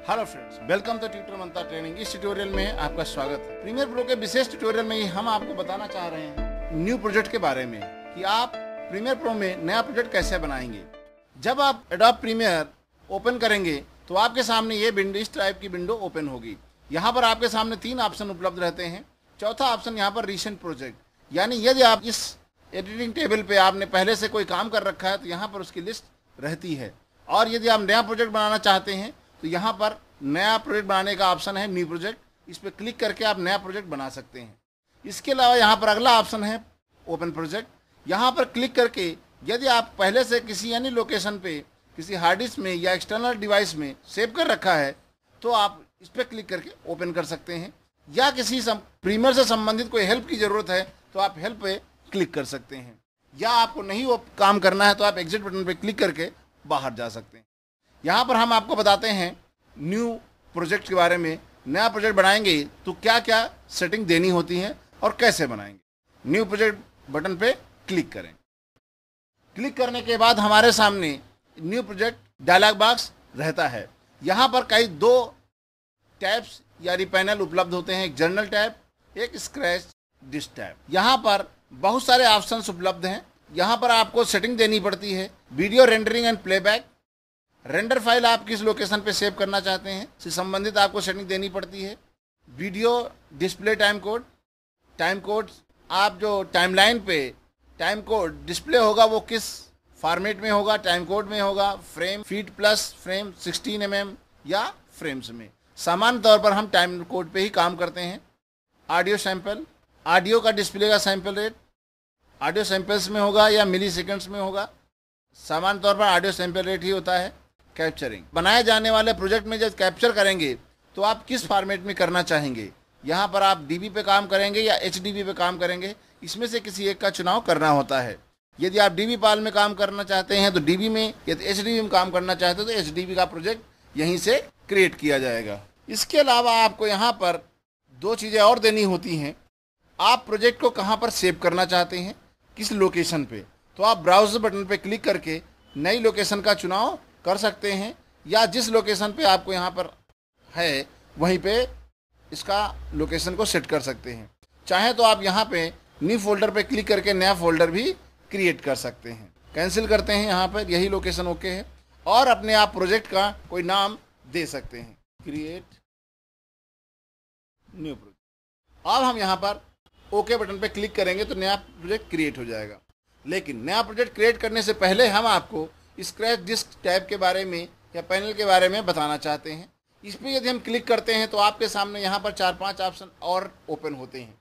Hello friends, welcome to tutor Mantra training. इस tutorial में आपका स्वागत है। प्रीमियर प्रो के विशेष ट्यूटोरियल में हम आपको बताना चाह रहे हैं न्यू प्रोजेक्ट के बारे में कि आप प्रीमियर प्रो में नया प्रोजेक्ट कैसे बनाएंगे। जब आप एडोब प्रीमियर ओपन करेंगे तो आपके सामने ये विंडो, इस टाइप की विंडो ओपन होगी। यहाँ पर आपके सामने 3 ऑप्शन उपलब्ध रहते हैं। चौथा ऑप्शन यहाँ पर रिसेंट प्रोजेक्ट, यानी यदि आप इस एडिटिंग टेबल पे आपने पहले से कोई काम कर रखा है तो यहाँ पर उसकी लिस्ट रहती है। और यदि आप नया प्रोजेक्ट बनाना चाहते हैं तो यहाँ पर नया प्रोजेक्ट बनाने का ऑप्शन है न्यू प्रोजेक्ट। इस पर क्लिक करके आप नया प्रोजेक्ट बना सकते हैं। इसके अलावा यहाँ पर अगला ऑप्शन है ओपन प्रोजेक्ट। यहाँ पर क्लिक करके यदि आप पहले से किसी अन्य लोकेशन पे, किसी हार्ड डिस्क में या एक्सटर्नल डिवाइस में सेव कर रखा है तो आप इस पर क्लिक करके ओपन कर सकते हैं। या किसी प्रीमियर से संबंधित कोई हेल्प की ज़रूरत है तो आप हेल्प पे क्लिक कर सकते हैं। या आपको नहीं वो काम करना है तो आप एग्जिट बटन पे क्लिक करके बाहर जा सकते हैं। यहाँ पर हम आपको बताते हैं न्यू प्रोजेक्ट के बारे में। नया प्रोजेक्ट बनाएंगे तो क्या क्या सेटिंग देनी होती है और कैसे बनाएंगे। न्यू प्रोजेक्ट बटन पे क्लिक करें। क्लिक करने के बाद हमारे सामने न्यू प्रोजेक्ट डायलॉग बॉक्स रहता है। यहाँ पर कई 2 टैब्स यानी पैनल उपलब्ध होते हैं, एक जर्नल टैब, एक स्क्रैच डिस्क टैब। यहाँ पर बहुत सारे ऑप्शंस उपलब्ध हैं। यहाँ पर आपको सेटिंग देनी पड़ती है। Video rendering and playback, render file आप किस लोकेशन पे सेव करना चाहते हैं से संबंधित आपको सेटिंग देनी पड़ती है। वीडियो डिस्प्ले टाइम कोड आप जो टाइमलाइन पे टाइम कोड डिस्प्ले होगा वो किस फॉर्मेट में होगा, टाइम कोड में होगा, frame, feet plus frame, 16 mm या फ्रेम्स में। सामान्य तौर पर हम टाइम कोड पे ही काम करते हैं। ऑडियो सैंपल, ऑडियो का डिस्प्ले का सैंपल रेट ऑडियो सैंपल्स में होगा या मिली सेकेंड्स में होगा। सामान्य तौर पर ऑडियो सैंपल रेट ही होता है। कैप्चरिंग, बनाए जाने वाले प्रोजेक्ट में जब कैप्चर करेंगे तो आप किस फॉर्मेट में करना चाहेंगे। यहाँ पर आप डीबी पे काम करेंगे या एचडीबी पे काम करेंगे, इसमें से किसी एक का चुनाव करना होता है। यदि आप डीबी पाल में काम करना चाहते हैं तो डीबी में, यदि एचडीबी में काम करना चाहते हैं तो एचडीबी का प्रोजेक्ट यहीं से क्रिएट किया जाएगा। इसके अलावा आपको यहाँ पर 2 चीज़ें और देनी होती हैं। आप प्रोजेक्ट को कहाँ पर सेव करना चाहते हैं, किस लोकेशन पे, तो आप ब्राउज़र बटन पे क्लिक करके नई लोकेशन का चुनाव कर सकते हैं या जिस लोकेशन पे आपको यहाँ पर है वहीं पे इसका लोकेशन को सेट कर सकते हैं। चाहे तो आप यहाँ पे न्यू फोल्डर पे क्लिक करके नया फोल्डर भी क्रिएट कर सकते हैं। कैंसिल करते हैं, यहाँ पर यही लोकेशन ओके है और अपने आप प्रोजेक्ट का कोई नाम दे सकते हैं, क्रिएट न्यू प्रोजेक्ट। अब हम यहाँ पर ओके बटन पे क्लिक करेंगे तो नया प्रोजेक्ट क्रिएट हो जाएगा। लेकिन नया प्रोजेक्ट क्रिएट करने से पहले हम आपको स्क्रैच डिस्क टैब के बारे में या पैनल के बारे में बताना चाहते हैं। इस पर यदि हम क्लिक करते हैं तो आपके सामने यहाँ पर 4-5 ऑप्शन और ओपन होते हैं।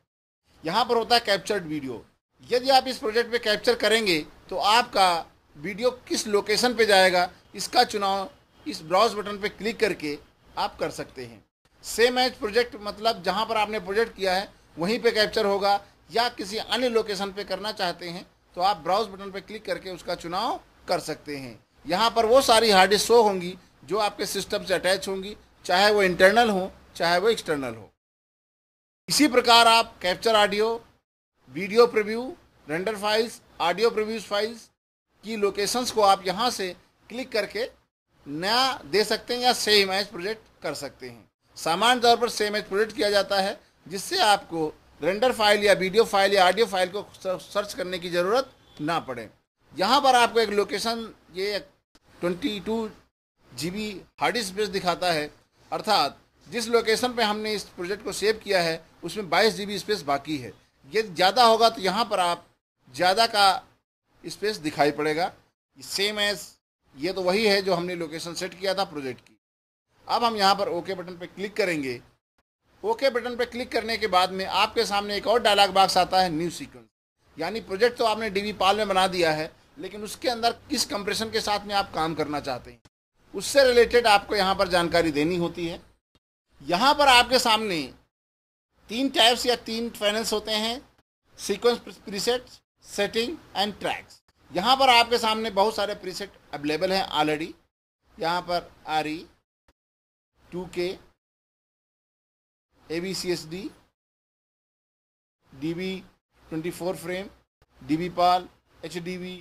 यहाँ पर होता है कैप्चर्ड वीडियो। यदि आप इस प्रोजेक्ट पे कैप्चर करेंगे तो आपका वीडियो किस लोकेशन पे जाएगा इसका चुनाव इस ब्राउज बटन पे क्लिक करके आप कर सकते हैं। सेम एज प्रोजेक्ट मतलब जहाँ पर आपने प्रोजेक्ट किया है वहीं पे कैप्चर होगा, या किसी अन्य लोकेशन पे करना चाहते हैं तो आप ब्राउज बटन पे क्लिक करके उसका चुनाव कर सकते हैं। यहाँ पर वो सारी हार्ड डिस्क शो होंगी जो आपके सिस्टम से अटैच होंगी, चाहे वो इंटरनल हो चाहे वो एक्सटर्नल हो। इसी प्रकार आप capture audio, video preview, render files, audio previews files की लोकेशंस को आप यहाँ से क्लिक करके नया दे सकते हैं या सेम एज प्रोजेक्ट कर सकते हैं। सामान्य तौर पर सेम एज प्रोजेक्ट किया जाता है जिससे आपको रेंडर फाइल या वीडियो फाइल या ऑडियो फाइल को सर्च करने की ज़रूरत ना पड़े। यहाँ पर आपको एक लोकेशन, ये 22 GB हार्ड डिस्क स्पेस दिखाता है, अर्थात जिस लोकेशन पे हमने इस प्रोजेक्ट को सेव किया है उसमें 22 GB स्पेस बाकी है। ये ज़्यादा होगा तो यहाँ पर आप ज़्यादा का स्पेस दिखाई पड़ेगा। सेम एज ये तो वही है जो हमने लोकेशन सेट किया था प्रोजेक्ट की। अब हम यहाँ पर ओके बटन पर क्लिक करेंगे। ओके बटन पर क्लिक करने के बाद में आपके सामने एक और डायलॉग बॉक्स आता है न्यू सीक्वेंस, यानी प्रोजेक्ट तो आपने डीबी पाल में बना दिया है लेकिन उसके अंदर किस कंप्रेशन के साथ में आप काम करना चाहते हैं उससे रिलेटेड आपको यहाँ पर जानकारी देनी होती है। यहाँ पर आपके सामने 3 टैब्स या 3 पैनल्स होते हैं, sequence preset, setting and tracks. यहाँ पर आपके सामने बहुत सारे प्रीसेट अवेलेबल हैं ऑलरेडी। यहाँ पर RE, 2K, ABCSD, DB 24 frame, DB PAL, HDV,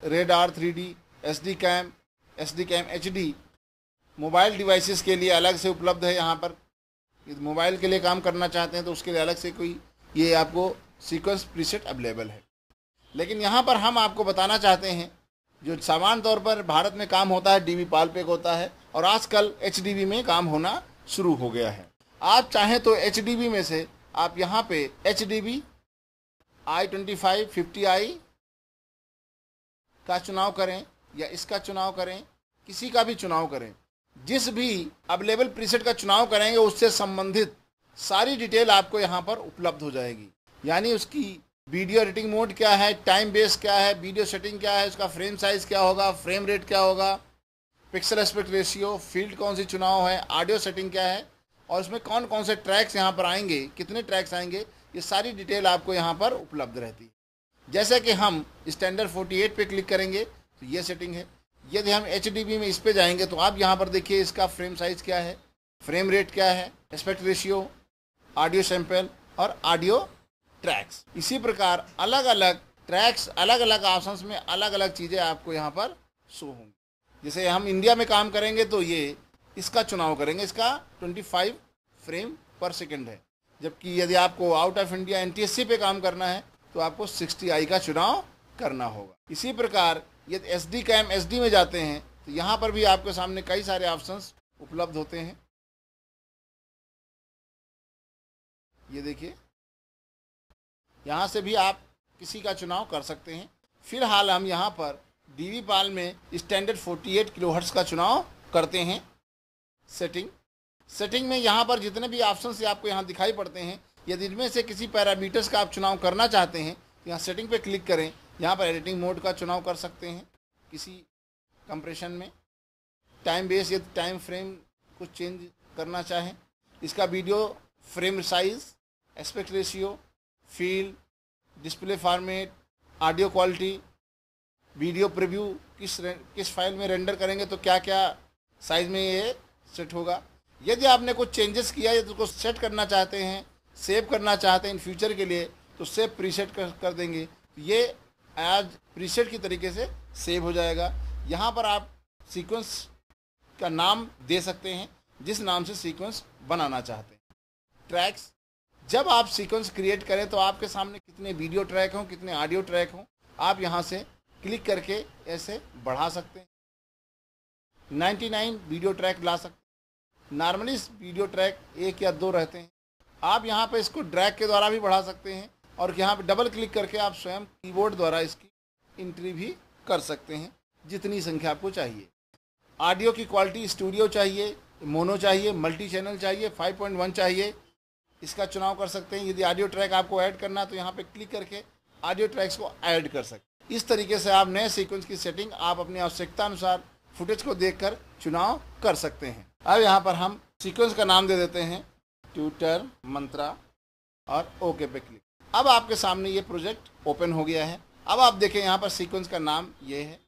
red R 3D, SD cam HD mobile devices के लिए अलग से उपलब्ध है। यहाँ पर मोबाइल के लिए काम करना चाहते हैं तो उसके लिए अलग से कोई ये आपको सीक्वेंस प्रीसेट अवेलेबल है। लेकिन यहाँ पर हम आपको बताना चाहते हैं जो सामान्य तौर पर भारत में काम होता है DB पाल पे होता है, और आजकल HDB में काम होना शुरू हो गया है। आप चाहें तो HDB में से आप यहाँ पे HDB i25 50i का चुनाव करें या इसका चुनाव करें, किसी का भी चुनाव करें। जिस भी अवेलेबल प्रीसेट का चुनाव करेंगे उससे संबंधित सारी डिटेल आपको यहाँ पर उपलब्ध हो जाएगी। यानी उसकी वीडियो एडिटिंग मोड क्या है, टाइम बेस क्या है, वीडियो सेटिंग क्या है, उसका फ्रेम साइज़ क्या होगा, फ्रेम रेट क्या होगा, पिक्सल एस्पेक्ट रेशियो, फील्ड कौन सी चुनाव है, ऑडियो सेटिंग क्या है, और उसमें कौन कौन से ट्रैक्स यहाँ पर आएंगे, कितने ट्रैक्स आएंगे, ये सारी डिटेल आपको यहाँ पर उपलब्ध रहती है। जैसे कि हम स्टैंडर्ड 48 पे क्लिक करेंगे तो ये सेटिंग है। यदि हम HDB में इस पे जाएंगे तो आप यहाँ पर देखिए इसका फ्रेम साइज़ क्या है, फ्रेम रेट क्या है, एस्पेक्ट रेशियो, ऑडियो सैंपल और ऑडियो ट्रैक्स। इसी प्रकार अलग अलग ट्रैक्स, अलग अलग ऑप्शंस में अलग अलग चीज़ें आपको यहाँ पर शो होंगी। जैसे हम इंडिया में काम करेंगे तो ये इसका चुनाव करेंगे, इसका 25 फ्रेम पर सेकेंड है। जबकि यदि आपको आउट ऑफ इंडिया NTSC पे काम करना है तो आपको 60i का चुनाव करना होगा। इसी प्रकार यदि SD कैम SD में जाते हैं तो यहाँ पर भी आपके सामने कई सारे ऑप्शंस उपलब्ध होते हैं। ये देखिए, यहाँ से भी आप किसी का चुनाव कर सकते हैं। फिलहाल हम यहाँ पर DB पाल में स्टैंडर्ड 48 किलोहर्ट्ज़ का चुनाव करते हैं। सेटिंग में यहाँ पर जितने भी ऑप्शंस आपको यहाँ दिखाई पड़ते हैं, यदि इनमें से किसी पैरामीटर्स का आप चुनाव करना चाहते हैं तो यहाँ सेटिंग पे क्लिक करें। यहाँ पर एडिटिंग मोड का चुनाव कर सकते हैं किसी कंप्रेशन में, टाइम बेस यदि टाइम फ्रेम कुछ चेंज करना चाहें, इसका video frame size, aspect ratio, field, display format, audio quality, video preview किस फाइल में रेंडर करेंगे तो क्या क्या साइज़ में ये सेट होगा। यदि आपने कुछ चेंजेस किया या तो उसको सेट करना चाहते हैं, सेव करना चाहते हैं इन फ्यूचर के लिए तो सेव प्रीसेट कर देंगे, ये एज प्रीसेट की तरीके से सेव हो जाएगा। यहाँ पर आप सीक्वेंस का नाम दे सकते हैं जिस नाम से सीक्वेंस बनाना चाहते हैं। ट्रैक्स, जब आप सीक्वेंस क्रिएट करें तो आपके सामने कितने वीडियो ट्रैक हों, कितने ऑडियो ट्रैक हों, आप यहाँ से क्लिक करके ऐसे बढ़ा सकते हैं। 99 वीडियो ट्रैक ला सकते हैं। नॉर्मली वीडियो ट्रैक 1 या 2 रहते हैं। आप यहाँ पर इसको ड्रैग के द्वारा भी बढ़ा सकते हैं और यहाँ पे डबल क्लिक करके आप स्वयं कीबोर्ड द्वारा इसकी एंट्री भी कर सकते हैं जितनी संख्या आपको चाहिए। ऑडियो की क्वालिटी स्टूडियो चाहिए, मोनो चाहिए, मल्टी चैनल चाहिए, 5.1 चाहिए, इसका चुनाव कर सकते हैं। यदि ऑडियो ट्रैक आपको ऐड करना है तो यहाँ पे क्लिक करके ऑडियो ट्रैक्स को ऐड कर सकते हैं। इस तरीके से आप नए सीक्वेंस की सेटिंग आप अपनी आवश्यकता अनुसार फुटेज को देखकर चुनाव कर सकते हैं। अब यहाँ पर हम सीक्वेंस का नाम दे देते हैं ट्यूटर मंत्रा और ओके पे क्लिक। अब आपके सामने ये प्रोजेक्ट ओपन हो गया है। अब आप देखें यहाँ पर सीक्वेंस का नाम ये है,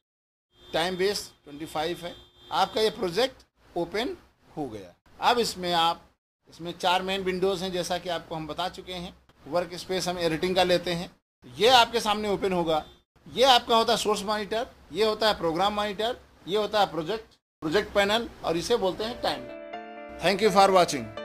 टाइम बेस 25 है। आपका ये प्रोजेक्ट ओपन हो गया। अब इसमें 4 मेन विंडोज़ हैं जैसा कि आपको हम बता चुके हैं। वर्क स्पेस हम एडिटिंग का लेते हैं, ये आपके सामने ओपन होगा। ये आपका होता है सोर्स मॉनिटर, ये होता है प्रोग्राम मॉनिटर, ये होता है प्रोजेक्ट पैनल और इसे बोलते हैं time. Thank you for watching.